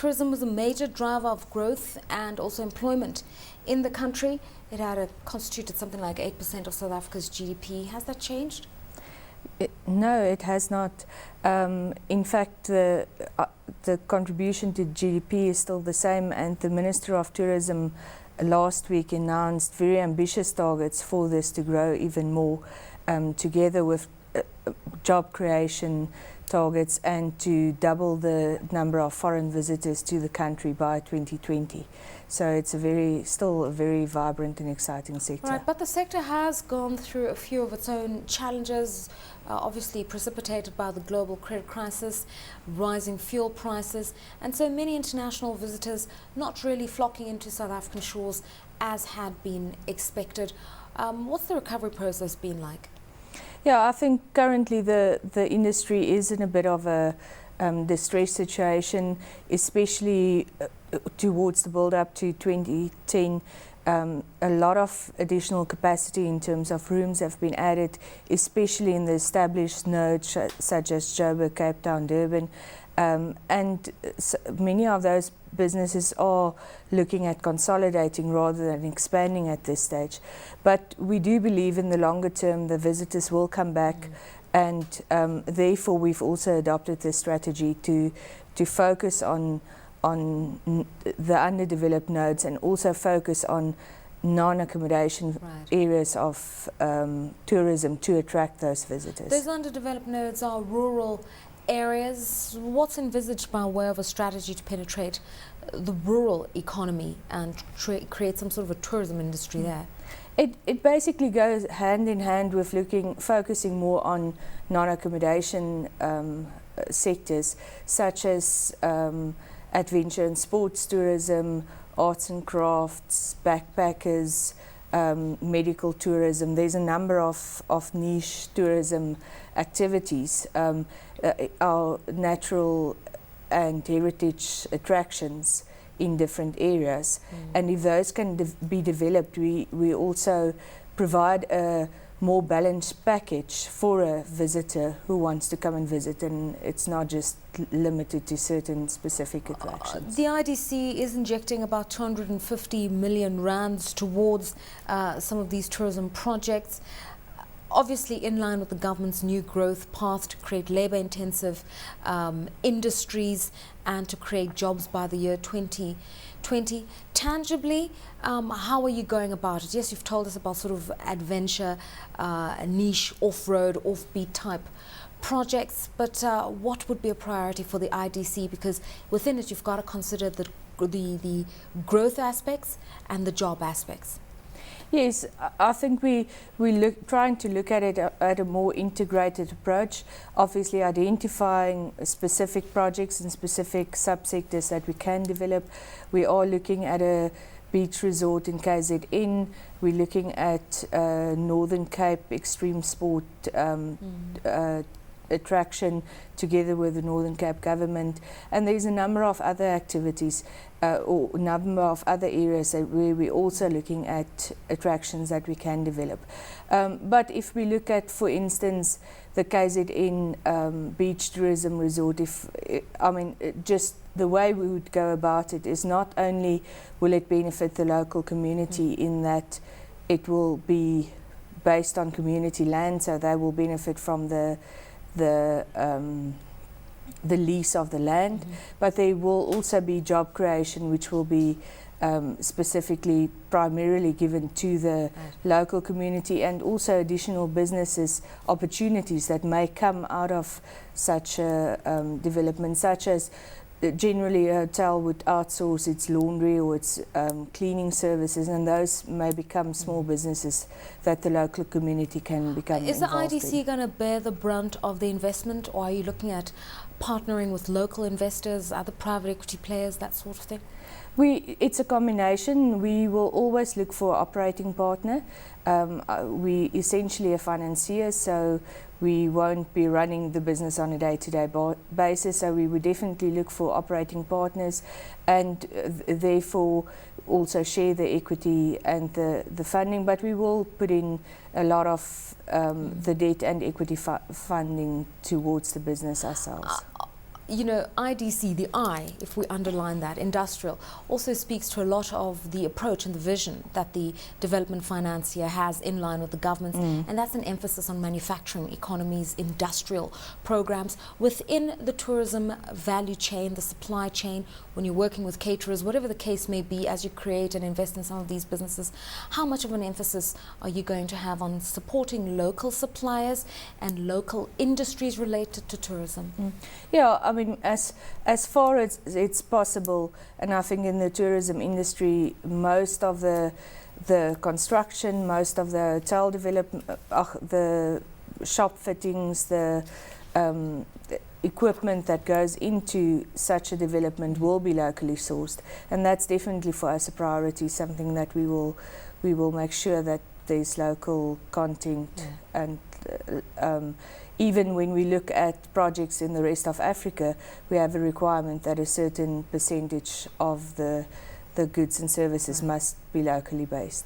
tourism was a major driver of growth and also employment in the country. It had constituted something like 8% of South Africa's GDP. Has that changed? No, it has not. In fact, the contribution to GDP is still the same, and the Minister of Tourism last week announced very ambitious targets for this to grow even more, together with job creation targets and to double the number of foreign visitors to the country by 2020. So it's still a very vibrant and exciting sector. Right, but the sector has gone through a few of its own challenges, obviously precipitated by the global credit crisis, rising fuel prices, and so many international visitors not really flocking into South African shores as had been expected. What's the recovery process been like? Yeah, I think currently the industry is in a bit of a distressed situation, especially towards the build-up to 2010. A lot of additional capacity in terms of rooms have been added, especially in the established nodes such as Joburg, Cape Town, Durban. And many of those businesses are looking at consolidating rather than expanding at this stage. But we do believe in the longer term the visitors will come back, and therefore we've also adopted this strategy to focus on the underdeveloped nodes and also focus on non-accommodation areas of tourism to attract those visitors. Those underdeveloped nodes are rural areas. What's envisaged by way of a strategy to penetrate the rural economy and create some sort of a tourism industry there? It basically goes hand in hand with focusing more on non-accommodation sectors such as adventure and sports tourism, arts and crafts, backpackers, medical tourism. There's a number of niche tourism activities, our natural and heritage attractions in different areas. And if those can be developed, we also provide a more balanced package for a visitor who wants to come and visit, and it's not just limited to certain specific attractions. The IDC is injecting about 250 million rands towards some of these tourism projects, obviously in line with the government's new growth path to create labour-intensive industries and to create jobs by the year 2020. Tangibly, how are you going about it? Yes, you've told us about sort of adventure, niche, off-road, offbeat type projects, but what would be a priority for the IDC? Because within it you've got to consider the growth aspects and the job aspects. Yes, I think we're trying to look at it at a more integrated approach, obviously identifying specific projects and specific subsectors that we can develop. We are looking at a beach resort in KZN. We're looking at Northern Cape extreme sport attraction together with the Northern Cape government, and there's a number of other activities or a number of other areas where we're also looking at attractions that we can develop. But if we look at, for instance, the KZN beach tourism resort, just the way we would go about it is not only will it benefit the local community in that it will be based on community land, so they will benefit from the lease of the land, but there will also be job creation which will be specifically primarily given to the local community, and also additional businesses opportunities that may come out of such a development, such as generally a hotel would outsource its laundry or its cleaning services, and those may become small businesses that the local community can become Is the involved IDC in. going to bear the brunt of the investment, or are you looking at partnering with local investors, other private equity players, that sort of thing? It's a combination. We will always look for an operating partner. We essentially a financier, so we won't be running the business on a day-to-day basis, so we would definitely look for operating partners, and therefore also share the equity and the funding, but we will put in a lot of the debt and equity funding towards the business ourselves. you know, IDC, the I, if we underline that, industrial, also speaks to a lot of the approach and the vision that the development financier has in line with the government, and that's an emphasis on manufacturing economies, industrial programs within the tourism value chain, the supply chain, when you're working with caterers, whatever the case may be, as you create and invest in some of these businesses. How much of an emphasis are you going to have on supporting local suppliers and local industries related to tourism? Yeah, I mean, as far as it's possible, and I think in the tourism industry, most of the construction, most of the hotel development, the shop fittings, the equipment that goes into such a development will be locally sourced, and that's definitely for us a priority, something that we will make sure that there's local content. And even when we look at projects in the rest of Africa, we have a requirement that a certain percentage of the goods and services must be locally based.